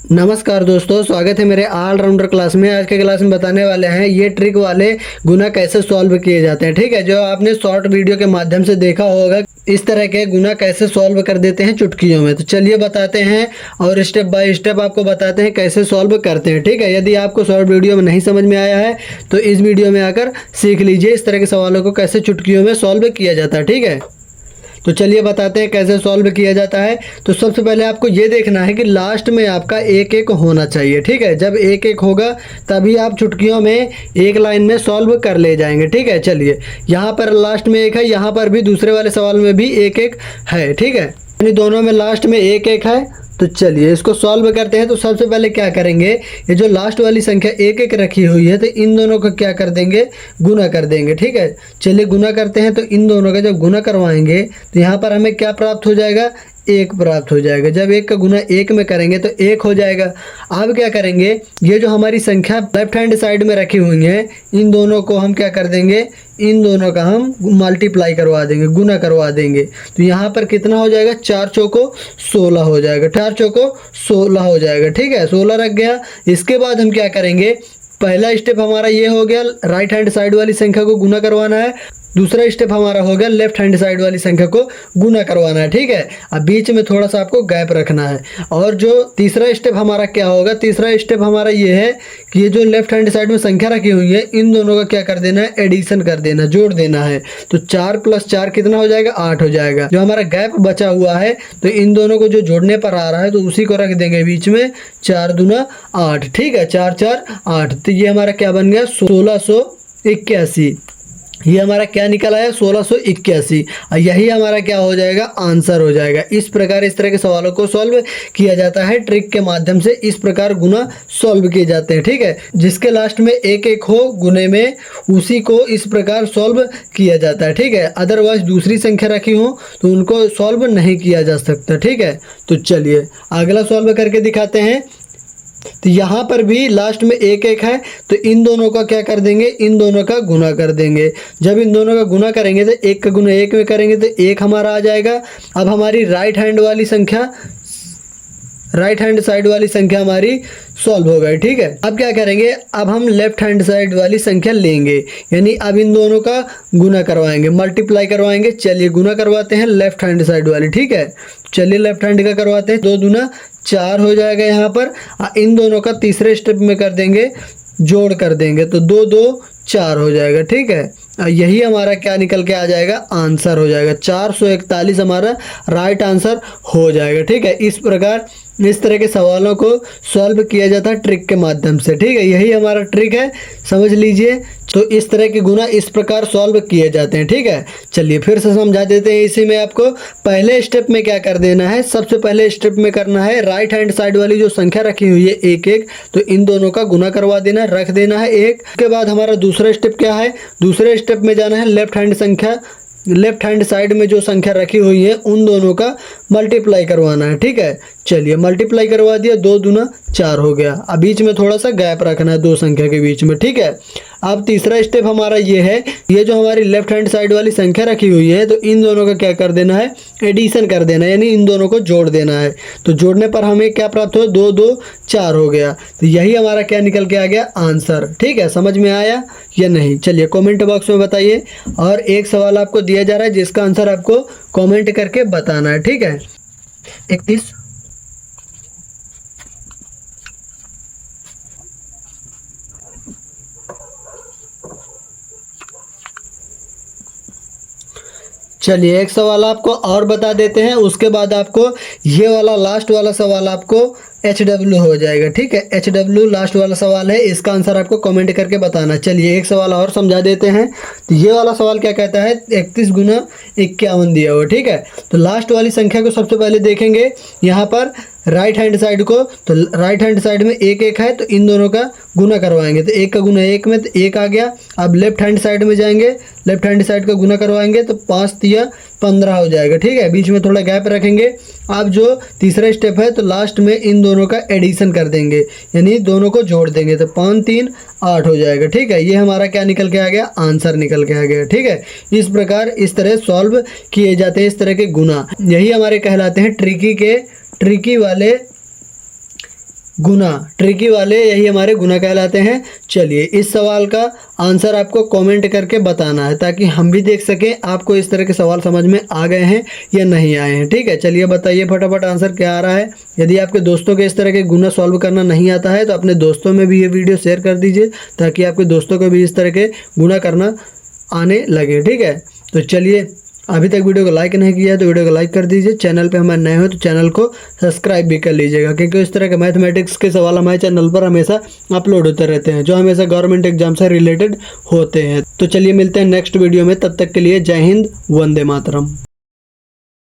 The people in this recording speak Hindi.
नमस्कार दोस्तों, स्वागत है मेरे ऑलराउंडर क्लास में। आज के क्लास में बताने वाले हैं ये ट्रिक वाले गुना कैसे सॉल्व किए जाते हैं। ठीक है, जो आपने शॉर्ट वीडियो के माध्यम से देखा होगा, इस तरह के गुना कैसे सॉल्व कर देते हैं चुटकियों में। तो चलिए बताते हैं और स्टेप बाय स्टेप आपको बताते हैं कैसे सॉल्व करते हैं। ठीक है, यदि आपको शॉर्ट वीडियो में नहीं समझ में आया है तो इस वीडियो में आकर सीख लीजिए इस तरह के सवालों को कैसे चुटकियों में सॉल्व किया जाता है। ठीक है, तो चलिए बताते हैं कैसे सॉल्व किया जाता है। तो सबसे पहले आपको ये देखना है कि लास्ट में आपका एक एक होना चाहिए। ठीक है, जब एक एक होगा तभी आप चुटकियों में एक लाइन में सॉल्व कर ले जाएंगे। ठीक है, चलिए यहाँ पर लास्ट में एक है, यहाँ पर भी दूसरे वाले सवाल में भी एक एक है। ठीक है, यानी दोनों में लास्ट में एक एक है। तो चलिए इसको सॉल्व करते हैं। तो सबसे पहले क्या करेंगे, ये जो लास्ट वाली संख्या एक एक रखी हुई है तो इन दोनों को क्या कर देंगे, गुना कर देंगे। ठीक है, चलिए गुना करते हैं। तो इन दोनों का जब गुना करवाएंगे तो यहाँ पर हमें क्या प्राप्त हो जाएगा, एक प्राप्त हो जाएगा। जब एक का गुना एक में करेंगे तो एक हो जाएगा। अब क्या करेंगे, ये जो हमारी संख्या लेफ्ट हैंड साइड में रखी हुई है इन दोनों को हम क्या कर देंगे, इन दोनों का हम मल्टीप्लाई करवा देंगे, गुना करवा देंगे। तो यहाँ पर कितना हो जाएगा, 4 चौको 16 हो जाएगा, 4 चौको 16 हो जाएगा। ठीक है, 16 रख गया। इसके बाद हम क्या करेंगे, पहला स्टेप हमारा ये हो गया, राइट हैंड साइड वाली संख्या को गुना करवाना है। दूसरा स्टेप हमारा हो गया, लेफ्ट हैंड साइड वाली संख्या को गुना करवाना है। ठीक है, अब बीच में थोड़ा सा आपको गैप रखना है। और जो तीसरा स्टेप हमारा क्या होगा, तीसरा स्टेप हमारा ये है कि ये जो लेफ्ट हैंड साइड में संख्या रखी हुई है इन दोनों का क्या कर देना है, एडिशन कर देना, जोड़ देना है। तो 4 + 4 कितना हो जाएगा, 8 हो जाएगा। जो हमारा गैप बचा हुआ है तो इन दोनों को जो जोड़ने पर आ रहा है तो उसी को रख देंगे बीच में, 4 दूना 8। ठीक है, 4 4 8। तो ये हमारा क्या बन गया, 1681। ये हमारा क्या निकल आया, 1681। और यही हमारा क्या हो जाएगा, आंसर हो जाएगा। इस प्रकार इस तरह के सवालों को सॉल्व किया जाता है ट्रिक के माध्यम से। इस प्रकार गुना सॉल्व किए जाते हैं। ठीक है, जिसके लास्ट में एक एक हो गुने में उसी को इस प्रकार सॉल्व किया जाता है। ठीक है, अदरवाइज दूसरी संख्या रखी हो तो उनको सॉल्व नहीं किया जा सकता। ठीक है, तो चलिए अगला सॉल्व करके दिखाते हैं। तो यहाँ पर भी लास्ट में एक एक है तो इन दोनों का क्या कर देंगे, इन दोनों का गुना कर देंगे। जब इन दोनों का गुना करेंगे तो एक का गुना एक में करेंगे तो एक हमारा आ जाएगा। अब हमारी राइट हैंड वाली संख्या, राइट हैंड साइड वाली संख्या हमारी सॉल्व हो गई। ठीक है, अब क्या करेंगे, अब हम लेफ्ट हैंड साइड वाली संख्या लेंगे, यानी अब इन दोनों का गुना करवाएंगे, मल्टीप्लाई करवाएंगे। चलिए गुना करवाते हैं लेफ्ट हैंड साइड वाली। ठीक है, चलिए लेफ्ट हैंड का करवाते हैं। 2 दूना 4 हो जाएगा यहाँ पर। इन दोनों का तीसरे स्टेप में कर देंगे, जोड़ कर देंगे तो 2 2 4 हो जाएगा। ठीक है, यही हमारा क्या निकल के आ जाएगा, आंसर हो जाएगा। 441 हमारा राइट आंसर हो जाएगा। ठीक है, इस प्रकार इस तरह के सवालों को सॉल्व किया जाता है ट्रिक के माध्यम से। ठीक है, यही हमारा ट्रिक है, समझ लीजिए। तो इस तरह के गुना इस प्रकार सॉल्व किए जाते हैं। ठीक है, चलिए फिर से समझा देते हैं। इसी में आपको पहले स्टेप में क्या कर देना है, सबसे पहले स्टेप में करना है, राइट हैंड साइड वाली जो संख्या रखी हुई है एक एक, तो इन दोनों का गुना करवा देना, रख देना है एक। के बाद हमारा दूसरा स्टेप क्या है, दूसरे स्टेप में जाना है, लेफ्ट हैंड संख्या, लेफ्ट हैंड साइड में जो संख्या रखी हुई है उन दोनों का मल्टीप्लाई करवाना है। ठीक है, चलिए मल्टीप्लाई करवा दिया, 2 दूना 4 हो गया। अब बीच में थोड़ा सा गैप रखना है दो संख्या के बीच में। ठीक है, अब तीसरा स्टेप हमारा ये है, ये जो हमारी लेफ्ट हैंड साइड वाली संख्या रखी हुई है तो इन दोनों का क्या कर देना है, एडिशन कर देना है, यानी इन दोनों को जोड़ देना है। तो जोड़ने पर हमें क्या प्राप्त हो, 2 2 4 हो गया। तो यही हमारा क्या निकल के आ गया, आंसर। ठीक है, समझ में आया या नहीं, चलिए कमेंट बॉक्स में बताइए। और एक सवाल आपको दिया जा रहा है जिसका आंसर आपको कमेंट करके बताना है। ठीक है, 31। चलिए एक सवाल आपको और बता देते हैं, उसके बाद आपको ये वाला लास्ट वाला सवाल आपको HW हो जाएगा। ठीक है, HW लास्ट वाला सवाल है, इसका आंसर आपको कमेंट करके बताना। चलिए एक सवाल और समझा देते हैं। तो ये वाला सवाल क्या कहता है, 31 गुना 51 दिया हुआ। ठीक है, तो लास्ट वाली संख्या को सबसे पहले देखेंगे यहाँ पर राइट हैंड साइड को। तो राइट हैंड साइड में एक एक है तो इन दोनों का गुना करवाएंगे, तो एक का गुना एक में तो एक आ गया। अब लेफ्ट हैंड साइड में जाएंगे, लेफ्ट हैंड साइड का गुना करवाएंगे तो 5 तिया 15 हो जाएगा। ठीक है, बीच में थोड़ा गैप रखेंगे। अब जो तीसरा स्टेप है तो लास्ट में इन दोनों का एडिशन कर देंगे, यानी दोनों को जोड़ देंगे तो 5 3 8 हो जाएगा। ठीक है, ये हमारा क्या निकल के आ गया, आंसर निकल के आ गया। ठीक है, इस प्रकार इस तरह सॉल्व किए जाते हैं इस तरह के गुना। यही हमारे कहलाते हैं ट्रिकी वाले गुना, ट्रिकी वाले यही हमारे गुना कहलाते हैं। चलिए इस सवाल का आंसर आपको कमेंट करके बताना है ताकि हम भी देख सकें आपको इस तरह के सवाल समझ में आ गए हैं या नहीं आए हैं। ठीक है, चलिए बताइए फटाफट आंसर क्या आ रहा है। यदि आपके दोस्तों के इस तरह के गुना सॉल्व करना नहीं आता है तो अपने दोस्तों में भी ये वीडियो शेयर कर दीजिए ताकि आपके दोस्तों को भी इस तरह के गुना करना आने लगे। ठीक है, तो चलिए अभी तक वीडियो को लाइक नहीं किया है तो वीडियो को लाइक कर दीजिए। चैनल पे हमारे नए हो तो चैनल को सब्सक्राइब भी कर लीजिएगा क्योंकि इस तरह के मैथमेटिक्स के सवाल हमारे चैनल पर हमेशा अपलोड होते रहते हैं जो हमेशा गवर्नमेंट एग्जाम से रिलेटेड होते हैं। तो चलिए मिलते हैं नेक्स्ट वीडियो में, तब तक के लिए जय हिंद, वंदे मातरम।